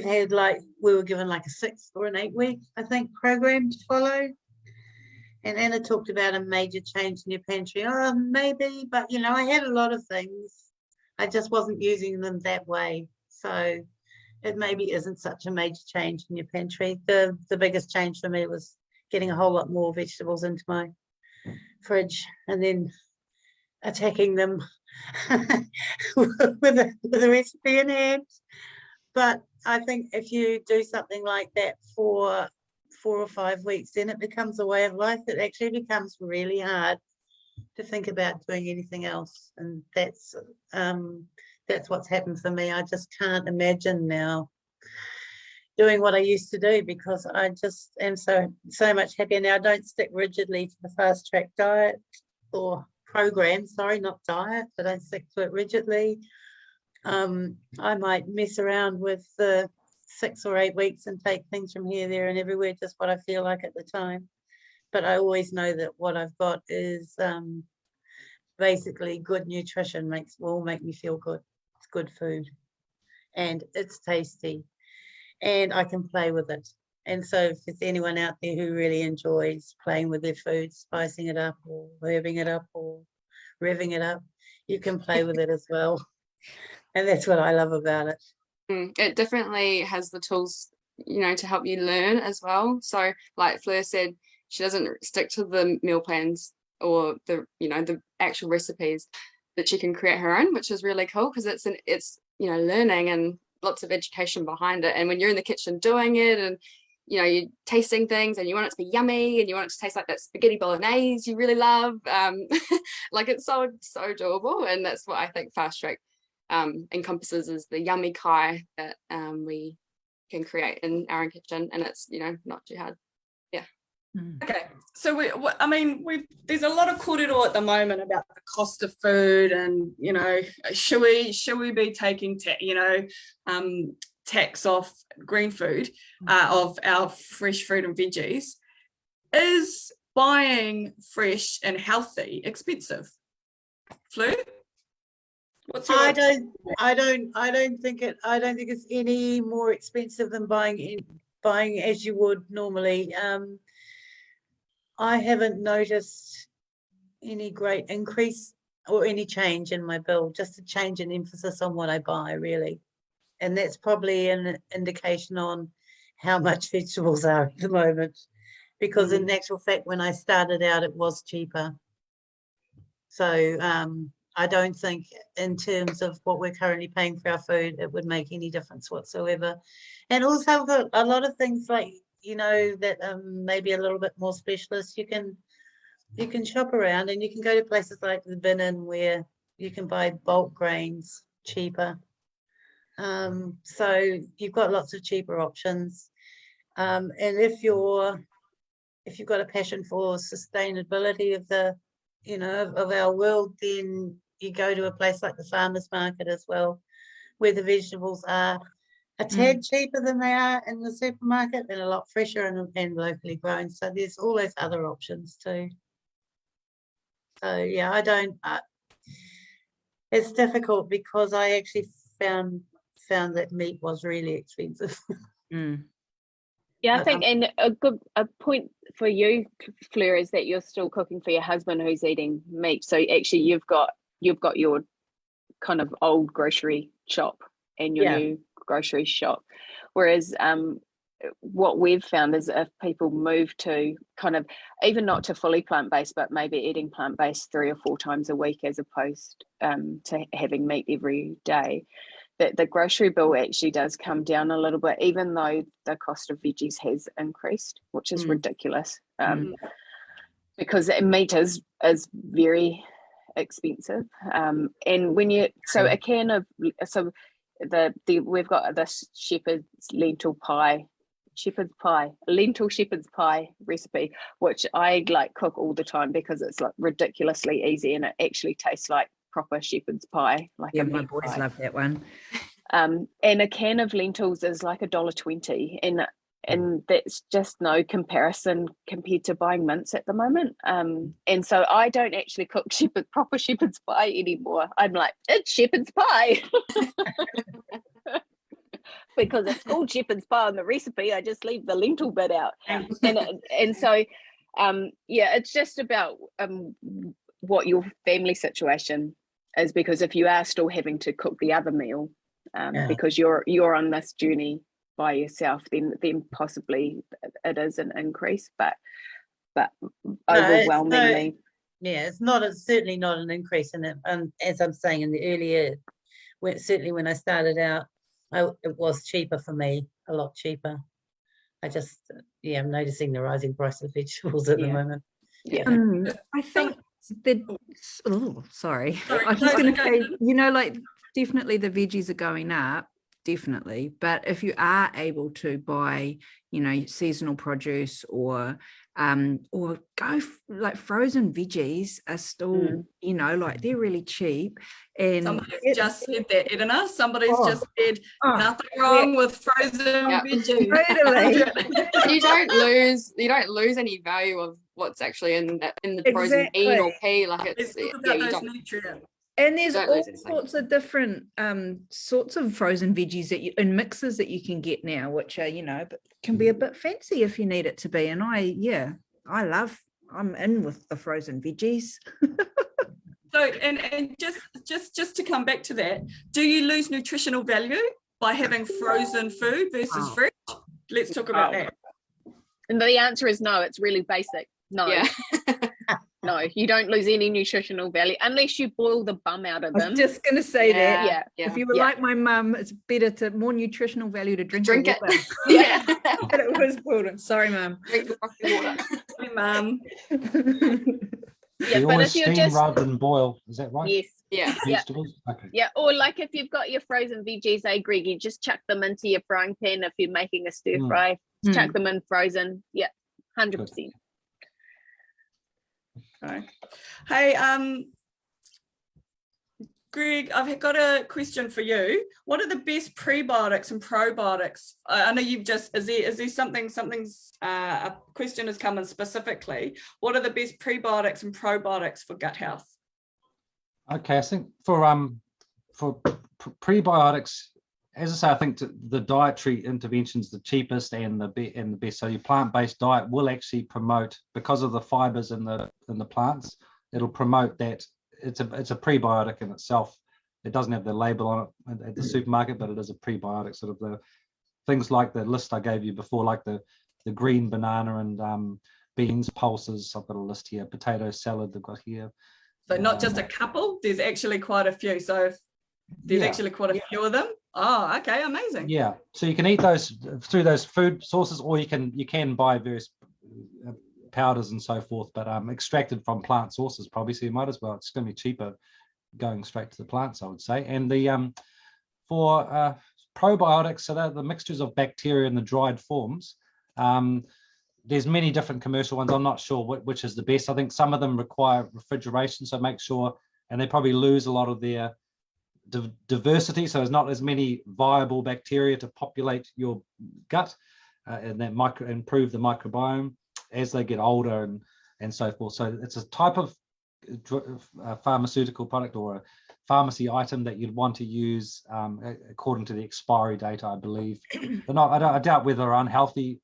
had, like, we were given like a 6 or an 8 week, I think, program to follow, and Anna talked about a major change in your pantry. Oh, maybe, but I had a lot of things, I just wasn't using them that way, so it maybe isn't such a major change in your pantry. The biggest change for me was getting a whole lot more vegetables into my fridge and then attacking them with a recipe in hand. But I think if you do something like that for 4 or 5 weeks, then it becomes a way of life. It actually becomes really hard to think about doing anything else, and that's what's happened for me. I just can't imagine now doing what I used to do, because I just am so much happier now. I don't stick rigidly to the fast track diet or program, sorry, not diet. I don't stick to it rigidly. I might mess around with the 6 or 8 weeks and take things from here, there and everywhere, just what I feel like at the time. But I always know that what I've got is basically good nutrition, will make me feel good. It's good food and it's tasty and I can play with it. And so if there's anyone out there who really enjoys playing with their food, spicing it up or herbing it up or revving it up, you can play with it as well. And that's what I love about it. It definitely has the tools, to help you learn as well. So like Fleur said, she doesn't stick to the meal plans or the actual recipes, that she can create her own, which is really cool, because it's learning and lots of education behind it. And when you're in the kitchen doing it and you're tasting things and you want it to be yummy and you want it to taste like that spaghetti bolognese you really love, like it's so doable. And that's what I think fast track encompasses, is the yummy kai that we can create in our own kitchen, and it's not too hard. Okay, so there's a lot of kōrero at the moment about the cost of food, and should we be taking tax off green food, of our fresh fruit and veggies? Is buying fresh and healthy expensive? Fleur? I don't think it's any more expensive than buying as you would normally. I haven't noticed any great increase or any change in my bill, just a change in emphasis on what I buy, really. And that's probably an indication on how much vegetables are at the moment, because in actual fact, when I started out, it was cheaper. So I don't think in terms of what we're currently paying for our food, it would make any difference whatsoever. And also a lot of things like, that maybe a little bit more specialist, you can shop around and you can go to places like the Bin Inn where you can buy bulk grains cheaper. So you've got lots of cheaper options. And if you've got a passion for sustainability of the, of our world, then you go to a place like the farmers market as well, where the vegetables are a tad cheaper than they are in the supermarket and a lot fresher and locally grown. So there's all those other options too. So yeah, it's difficult because I actually found that meat was really expensive. Yeah, I think, and a point for you, Fleur, is that you're still cooking for your husband who's eating meat. So actually, you've got your kind of old grocery shop and your new grocery shop. Whereas what we've found is if people move to kind of, even not to fully plant-based, but maybe eating plant-based 3 or 4 times a week as opposed to having meat every day, that the grocery bill actually does come down a little bit, even though the cost of veggies has increased, which is ridiculous. Because meat is very expensive. And when you, so a can of, so we've got this lentil shepherd's pie recipe, which I like cook all the time because it's like ridiculously easy and it actually tastes like proper shepherd's pie, like Yeah, a my meat boys pie. love that one. And a can of lentils is like $1.20, and that's just no comparison compared to buying mince at the moment. And so I don't actually cook proper shepherd's pie anymore. I'm like, it's shepherd's pie. Because it's called shepherd's pie on the recipe, I just leave the lentil bit out. And so it's just about what your family situation is, because if you are still having to cook the other meal because you're on this journey by yourself, then possibly it is an increase, but overwhelmingly it's certainly not an increase in it. As I'm saying, in the earlier, certainly when I started out, it was cheaper for me, a lot cheaper. I just I'm noticing the rising price of vegetables at the moment. I think sorry. I was just going to say, like definitely the veggies are going up, definitely. But if you are able to buy, seasonal produce or go like frozen veggies are still, like they're really cheap. And somebody's just said that, Edna. Somebody's just said nothing wrong with frozen veggies. Totally. you don't lose any value of what's actually in the frozen bean or pea. Like it's you don't nutrients. And there's all sorts of different sorts of frozen veggies that in mixes that you can get now, which are, but can be a bit fancy if you need it to be. And I'm in with the frozen veggies. So, and just to come back to that, do you lose nutritional value by having frozen food versus fresh? Let's talk about that. And the answer is no. It's really basic. No. Yeah. No, you don't lose any nutritional value unless you boil the bum out of them. I was just going to say that. Yeah. If you were like my mum, it's better more nutritional value to drink it. Yeah. And it was boiled. Sorry, mum. Drink the fucking water. Sorry, mum. You always steam rather than boil. Is that right? Yes. Yeah. Vegetables? Okay. Yeah. Or like if you've got your frozen veggies, Greg, you just chuck them into your frying pan. If you're making a stir fry, chuck them in frozen. Yeah. 100%. Okay. Hey, Greg, I've got a question for you. What are the best prebiotics and probiotics? I know you've just, is there something's a question has come in specifically. What are the best prebiotics and probiotics for gut health? Okay, I think for prebiotics, as I say, I think the dietary interventions the cheapest and the best. So your plant-based diet will actually promote, because of the fibers in the plants, it'll promote that. It's a prebiotic in itself. It doesn't have the label on it at the supermarket, but it is a prebiotic. Sort of the things like the list I gave you before, like the green banana and beans, pulses. I've got a list here. Potato salad they've got here. So not just a couple. There's actually quite a few. So if there's actually quite a few of them. Oh, okay, amazing. Yeah, so you can eat those through those food sources, or you can buy various powders and so forth, but extracted from plant sources probably. So you might as well. It's going to be cheaper going straight to the plants, I would say. And the for probiotics, so they're the mixtures of bacteria in the dried forms. There's many different commercial ones. I'm not sure which is the best. I think some of them require refrigeration, so make sure, and they probably lose a lot of their diversity, so there's not as many viable bacteria to populate your gut, and that improve the microbiome as they get older and so forth. So it's a type of pharmaceutical product or a pharmacy item that you'd want to use according to the expiry date, I believe. I doubt whether they're unhealthy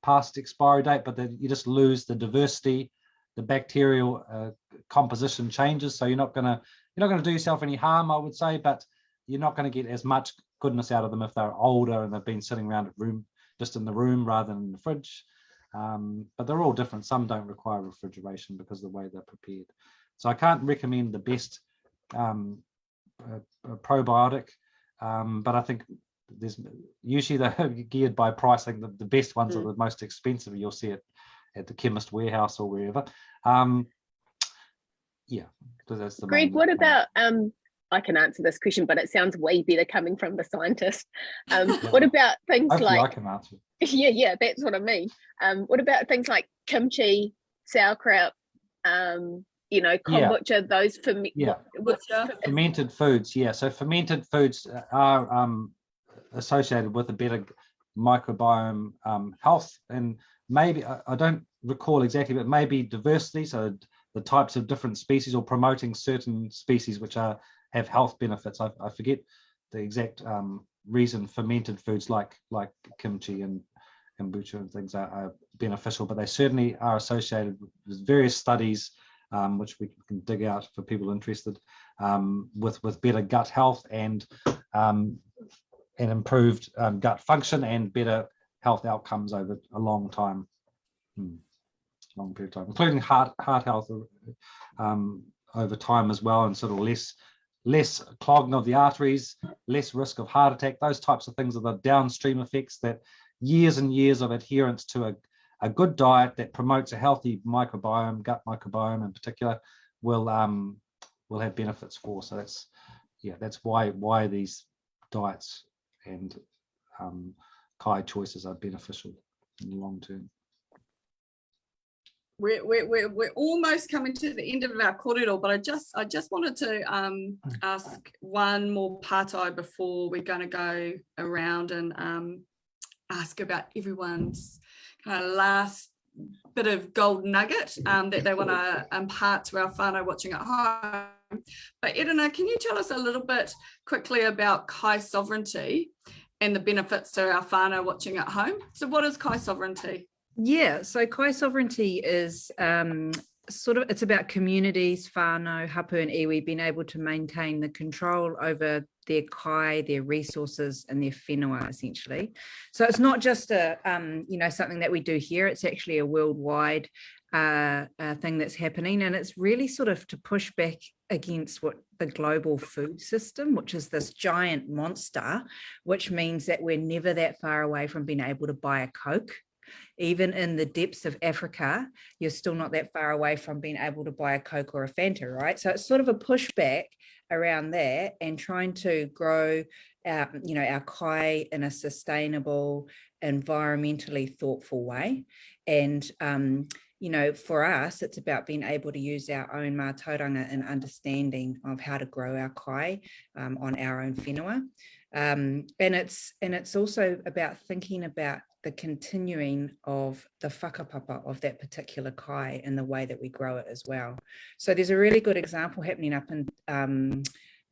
past expiry date, but you just lose the diversity, the bacterial composition changes. So you're not going to do yourself any harm, I would say, but you're not going to get as much goodness out of them if they're older and they've been sitting around just in the room rather than in the fridge. But they're all different. Some don't require refrigeration because of the way they're prepared. So I can't recommend the best probiotic, but I think there's usually they're geared by price. I think the best ones are the most expensive. You'll see it at the chemist warehouse or wherever. Yeah, that's the Greg, what about I can answer this question, but it sounds way better coming from the scientist. What about things hopefully like I can answer. yeah, that's what I mean. What about things like kimchi, sauerkraut, kombucha, those fermented foods. Yeah, so fermented foods are associated with a better microbiome health, and maybe I don't recall exactly, but maybe diversity, so the types of different species, or promoting certain species which have health benefits. I forget the exact reason fermented foods like kimchi and kombucha and things are beneficial, but they certainly are associated with various studies which we can dig out for people interested, with better gut health and improved gut function and better health outcomes over a long time, long period of time, including heart health over time as well, and sort of less clogging of the arteries, less risk of heart attack. Those types of things are the downstream effects that years and years of adherence to a good diet that promotes a healthy microbiome, gut microbiome in particular, will have benefits for. So that's why these diets and kai choices are beneficial in the long term. We're almost coming to the end of our kōrero, but I just wanted to ask one more pātai before we're going to go around and ask about everyone's kind of last bit of gold nugget that they want to impart to our whānau watching at home. But Edina, can you tell us a little bit quickly about kai sovereignty and the benefits to our whānau watching at home? So what is kai sovereignty? Yeah, so kai sovereignty is it's about communities, whānau, hapu and iwi being able to maintain the control over their kai, their resources and their whenua, essentially. So it's not just something that we do here, it's actually a worldwide thing that's happening, and it's really sort of to push back against what the global food system, which is this giant monster, which means that we're never that far away from being able to buy a Coke. Even in the depths of Africa, you're still not that far away from being able to buy a Coke or a Fanta, right? So it's sort of a pushback around that and trying to grow our kai in a sustainable, environmentally thoughtful way. And for us, it's about being able to use our own mātauranga and understanding of how to grow our kai on our own whenua. And it's also about thinking about the continuing of the whakapapa of that particular kai and the way that we grow it as well. So there's a really good example happening up in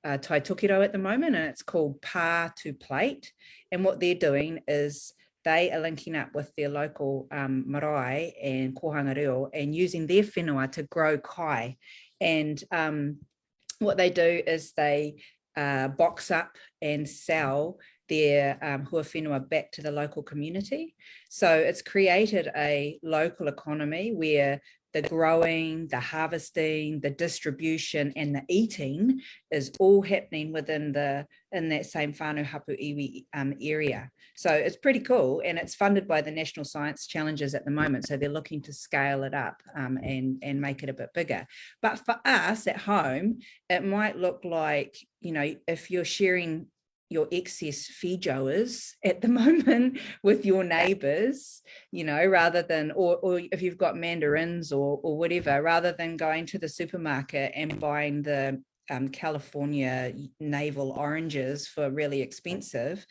Taitokiro at the moment, and it's called Pa to Plate. And what they're doing is they are linking up with their local marae and kohanga reo and using their whenua to grow kai. And what they do is they box up and sell their hua whenua back to the local community. So it's created a local economy where the growing, the harvesting, the distribution and the eating is all happening in that same whānau hapu iwi area. So it's pretty cool, and it's funded by the National Science Challenges at the moment. So they're looking to scale it up and make it a bit bigger. But for us at home, it might look like, if you're sharing your excess fijoas at the moment with your neighbors, rather than, or if you've got mandarins or whatever, rather than going to the supermarket and buying the California navel oranges for really expensive.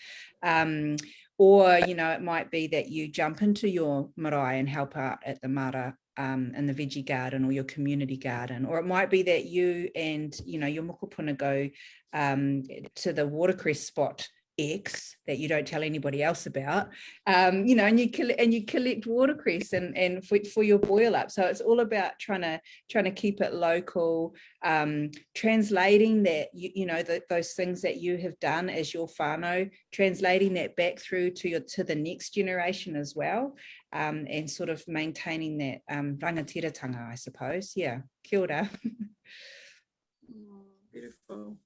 Or, it might be that you jump into your marae and help out at the mara in the veggie garden or your community garden. Or it might be that you and, your mokopuna go to the watercress spot X that you don't tell anybody else about, and you collect watercress and for your boil up. So it's all about trying to keep it local, translating that those things that you have done as your whānau, translating that back through to the next generation as well, and sort of maintaining that rangatiratanga, I suppose. Yeah, kia ora. Beautiful.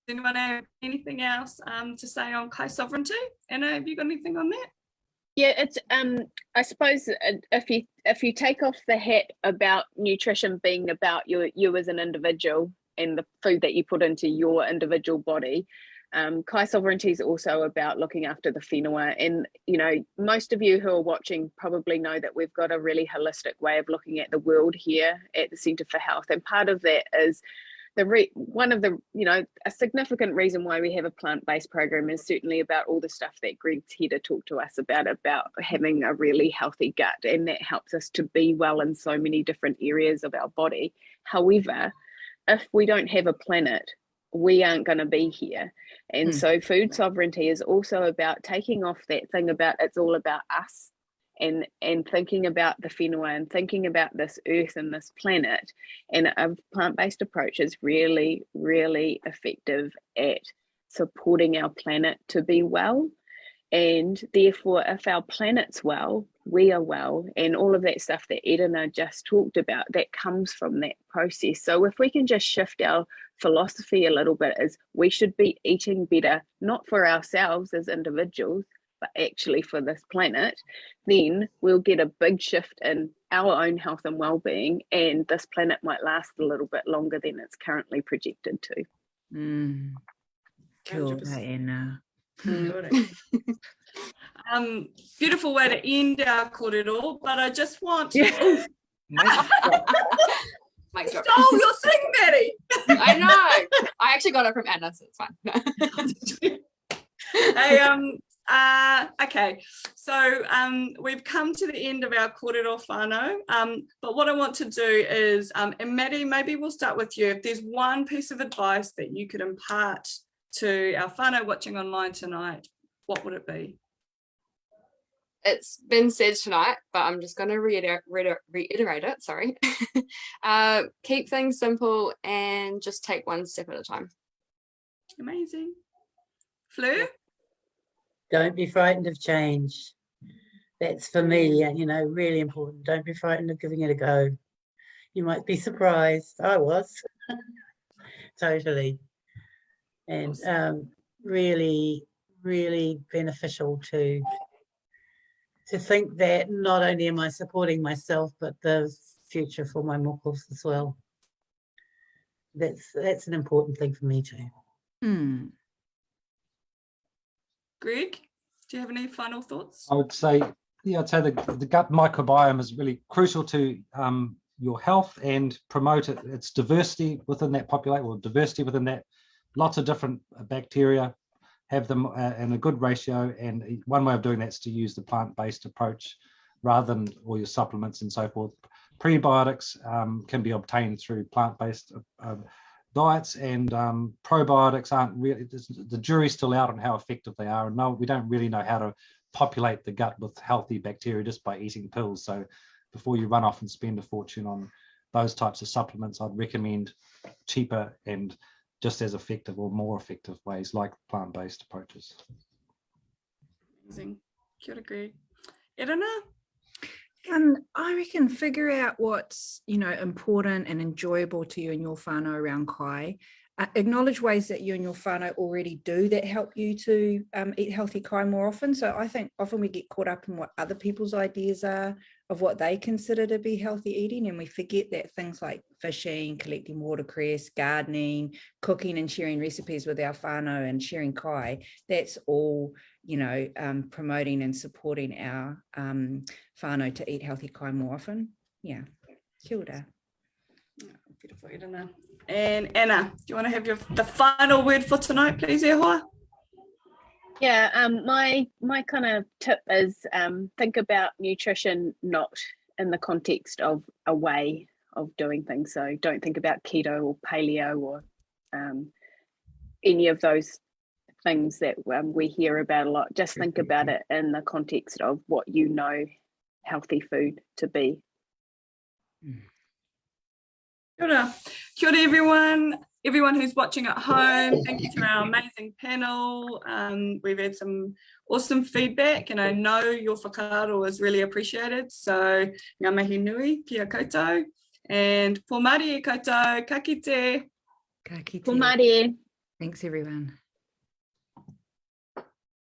Does anyone have anything else to say on kai sovereignty? Anna, have you got anything on that? Yeah, it's I suppose if you take off the hat about nutrition being about you as an individual and the food that you put into your individual body, kai sovereignty is also about looking after the whenua. And most of you who are watching probably know that we've got a really holistic way of looking at the world here at the Centre for Health, and part of that is a significant reason why we have a plant-based program is certainly about all the stuff that Greg's here to talk to us about having a really healthy gut, and that helps us to be well in so many different areas of our body. However, if we don't have a planet, we aren't going to be here. And so food sovereignty is also about taking off that thing about it's all about us, and thinking about the whenua and thinking about this earth and this planet. And a plant-based approach is really, really effective at supporting our planet to be well. And therefore, if our planet's well, we are well. And all of that stuff that Edina just talked about, that comes from that process. So if we can just shift our philosophy a little bit, is we should be eating better, not for ourselves as individuals, but actually for this planet, then we'll get a big shift in our own health and well-being, and this planet might last a little bit longer than it's currently projected to. Cool, Anna. Beautiful way to end our kōrero, but I just want Mic drop. stole your thing, Maddie. I know. I actually got it from Anna, so it's fine. Okay, so we've come to the end of our kōrero whānau, but what I want to do is, and Maddie, maybe we'll start with you. If there's one piece of advice that you could impart to our whānau watching online tonight, what would it be? It's been said tonight, but I'm just going to reiterate it, sorry. Keep things simple and just take one step at a time. Amazing. Fleur? Don't be frightened of change. That's for me, really important. Don't be frightened of giving it a go. You might be surprised. I was. Totally. And really, really beneficial to think that not only am I supporting myself, but the future for my mokos as well. That's an important thing for me too. Greg, do you have any final thoughts? I would say, the gut microbiome is really crucial to your health, and promote its diversity within that population, or diversity within that. Lots of different bacteria, have them in a good ratio, and one way of doing that is to use the plant-based approach rather than all your supplements and so forth. Prebiotics can be obtained through plant-based diets, and probiotics aren't really, the jury's still out on how effective they are, and no, we don't really know how to populate the gut with healthy bacteria just by eating pills. So before you run off and spend a fortune on those types of supplements, I'd recommend cheaper and just as effective or more effective ways like plant-based approaches. Amazing. Kia ora, Greg. Edina? I reckon figure out what's important and enjoyable to you and your whānau around kai. acknowledge ways that you and your whānau already do that help you to eat healthy kai more often. So I think often we get caught up in what other people's ideas are of what they consider to be healthy eating, and we forget that things like fishing, collecting watercress, gardening, cooking and sharing recipes with our whānau and sharing kai, that's all, you know, promoting and supporting our whānau to eat healthy kai more often. Yeah, kia ora. Beautiful, Irina. And Anna, do you want to have the final word for tonight, please, e hoa? Yeah, my kind of tip is think about nutrition not in the context of a way of doing things. So don't think about keto or paleo or any of those things that we hear about a lot. Just think about it in the context of what you know healthy food to be. Kia ora. Kia ora, everyone who's watching at home. Thank you to our amazing panel. We've had some awesome feedback, and I know your whakaaro is really appreciated. So ngā mihi nui kia koutou, and pō mari e koutou, ka kite. Ka kite. Pō mari. Thanks everyone.